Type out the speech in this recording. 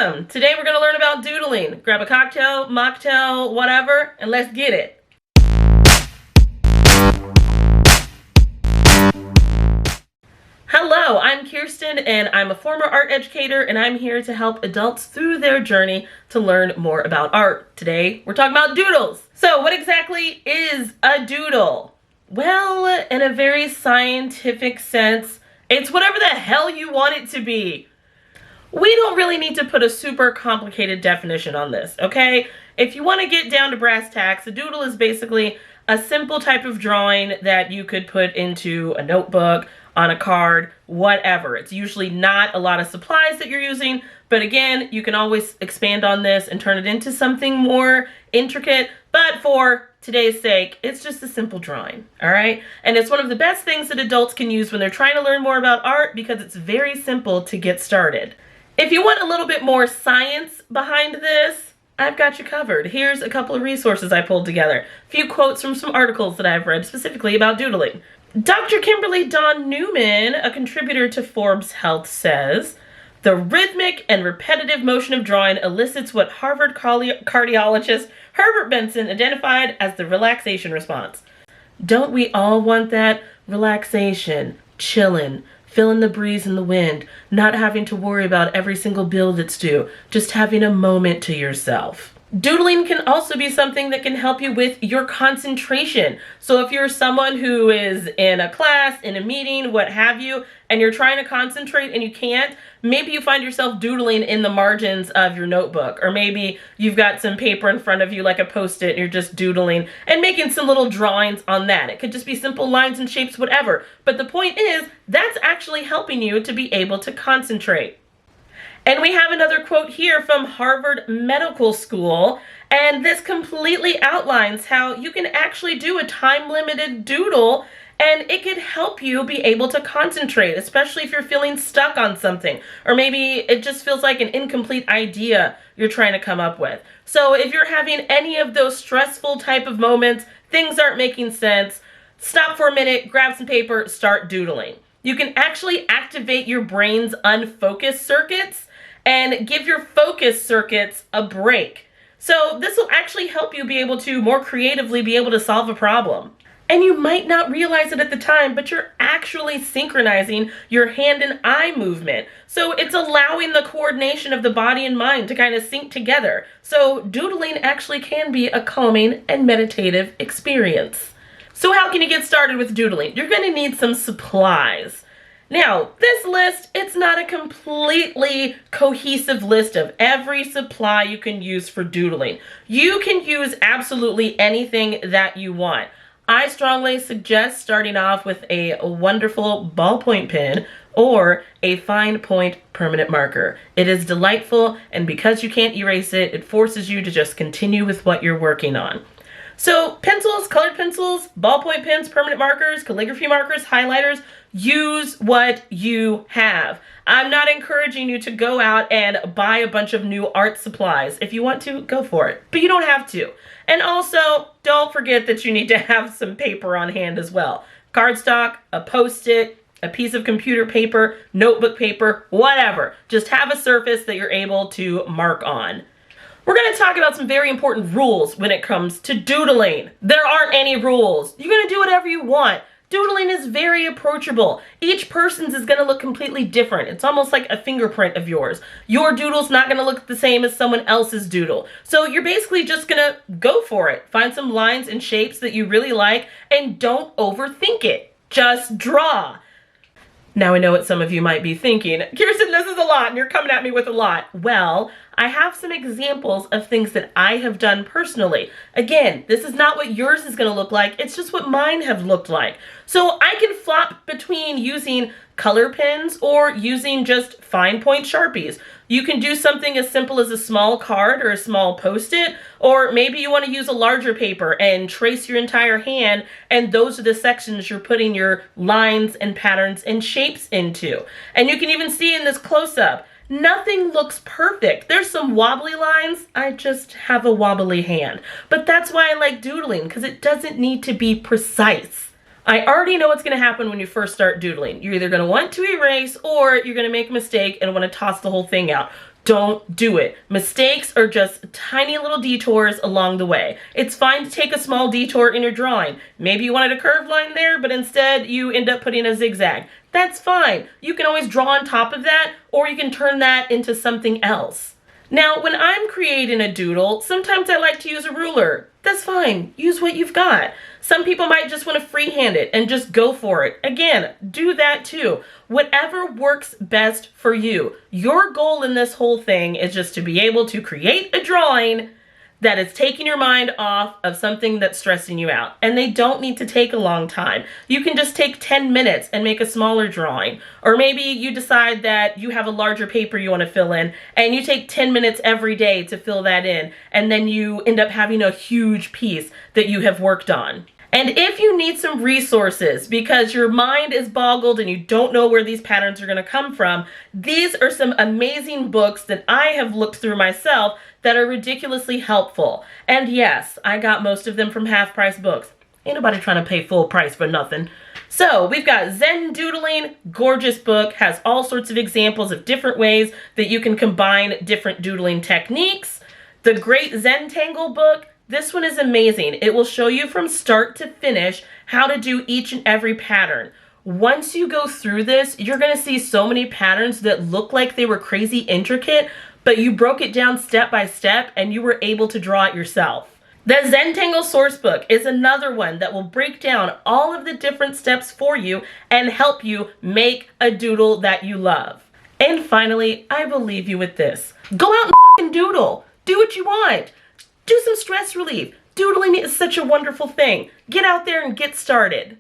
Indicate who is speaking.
Speaker 1: Welcome! Today we're going to learn about doodling. Grab a cocktail, mocktail, whatever, and let's get it. Hello, I'm Kirsten and I'm a former art educator and I'm here to help adults through their journey to learn more about art. Today we're talking about doodles. So what exactly is a doodle? Well, in a very scientific sense, it's whatever the hell you want it to be. We don't really need to put a super complicated definition on this, okay? If you want to get down to brass tacks, a doodle is basically a simple type of drawing that you could put into a notebook, on a card, whatever. It's usually not a lot of supplies that you're using, but again, you can always expand on this and turn it into something more intricate, but for today's sake, it's just a simple drawing, all right? And it's one of the best things that adults can use when they're trying to learn more about art because it's very simple to get started. If you want a little bit more science behind this, I've got you covered. Here's a couple of resources I pulled together. A few quotes from some articles that I've read specifically about doodling. Dr. Kimberly Dawn Newman, a contributor to Forbes Health, says, "The rhythmic and repetitive motion of drawing elicits what Harvard cardiologist Herbert Benson identified as the relaxation response." Don't we all want that? Relaxation, chillin', feeling the breeze and the wind, not having to worry about every single bill that's due, just having a moment to yourself. Doodling can also be something that can help you with your concentration. So if you're someone who is in a class, in a meeting, what have you, and you're trying to concentrate and you can't, maybe you find yourself doodling in the margins of your notebook, or maybe you've got some paper in front of you like a Post-it and you're just doodling and making some little drawings on that. It could just be simple lines and shapes, whatever. But the point is, that's actually helping you to be able to concentrate. And we have another quote here from Harvard Medical School, and this completely outlines how you can actually do a time-limited doodle and it could help you be able to concentrate, especially if you're feeling stuck on something, or maybe it just feels like an incomplete idea you're trying to come up with. So if you're having any of those stressful type of moments, things aren't making sense, stop for a minute, grab some paper, start doodling. You can actually activate your brain's unfocused circuits and give your focus circuits a break. So this will actually help you be able to more creatively be able to solve a problem. And you might not realize it at the time, but you're actually synchronizing your hand and eye movement. So it's allowing the coordination of the body and mind to kind of sync together. So doodling actually can be a calming and meditative experience. So how can you get started with doodling? You're going to need some supplies. Now, this list, it's not a completely cohesive list of every supply you can use for doodling. You can use absolutely anything that you want. I strongly suggest starting off with a wonderful ballpoint pen or a fine point permanent marker. It is delightful, and because you can't erase it, it forces you to just continue with what you're working on. So pencils, colored pencils, ballpoint pens, permanent markers, calligraphy markers, highlighters, use what you have. I'm not encouraging you to go out and buy a bunch of new art supplies. If you want to, go for it, but you don't have to. And also, don't forget that you need to have some paper on hand as well. Cardstock, a Post-it, a piece of computer paper, notebook paper, whatever. Just have a surface that you're able to mark on. We're going to talk about some very important rules when it comes to doodling. There aren't any rules. You're going to do whatever you want. Doodling is very approachable. Each person's is going to look completely different. It's almost like a fingerprint of yours. Your doodle's not going to look the same as someone else's doodle. So you're basically just going to go for it. Find some lines and shapes that you really like and don't overthink it. Just draw. Now I know what some of you might be thinking. Kirsten, this is a lot and you're coming at me with a lot. Well, I have some examples of things that I have done personally. Again, this is not what yours is going to look like. It's just what mine have looked like. So I can flop between using color pens or using just fine point Sharpies. You can do something as simple as a small card or a small Post-it, or maybe you want to use a larger paper and trace your entire hand, and those are the sections you're putting your lines and patterns and shapes into. And you can even see in this close-up, nothing looks perfect. There's some wobbly lines. I just have a wobbly hand. But that's why I like doodling, because it doesn't need to be precise. I already know what's going to happen when you first start doodling. You're either going to want to erase or you're going to make a mistake and want to toss the whole thing out. don't do it. Mistakes are just tiny little detours along the way. It's fine to take a small detour in your drawing. Maybe you wanted a curved line there, but instead you end up putting a zigzag. That's fine. You can always draw on top of that, or you can turn that into something else. Now, when I'm creating a doodle, sometimes I like to use a ruler. That's fine. Use what you've got. Some people might just want to freehand it and just go for it. Again, do that too. Whatever works best for you. Your goal in this whole thing is just to be able to create a drawing that is taking your mind off of something that's stressing you out. And they don't need to take a long time. You can just take 10 minutes and make a smaller drawing. Or maybe you decide that you have a larger paper you want to fill in, and you take 10 minutes every day to fill that in, and then you end up having a huge piece that you have worked on. And if you need some resources because your mind is boggled and you don't know where these patterns are going to come from, these are some amazing books that I have looked through myself that are ridiculously helpful. And yes, I got most of them from half-price books. Ain't nobody trying to pay full price for nothing. So we've got Zen Doodling, gorgeous book, has all sorts of examples of different ways that you can combine different doodling techniques. The Great Zentangle book, this one is amazing. It will show you from start to finish how to do each and every pattern. Once you go through this, you're going to see so many patterns that look like they were crazy intricate, but you broke it down step by step and you were able to draw it yourself. The Zentangle source book is another one that will break down all of the different steps for you and help you make a doodle that you love. And finally, I will leave you with this. Go out and f***ing doodle. Do what you want. Do some stress relief. Doodling is such a wonderful thing. Get out there and get started.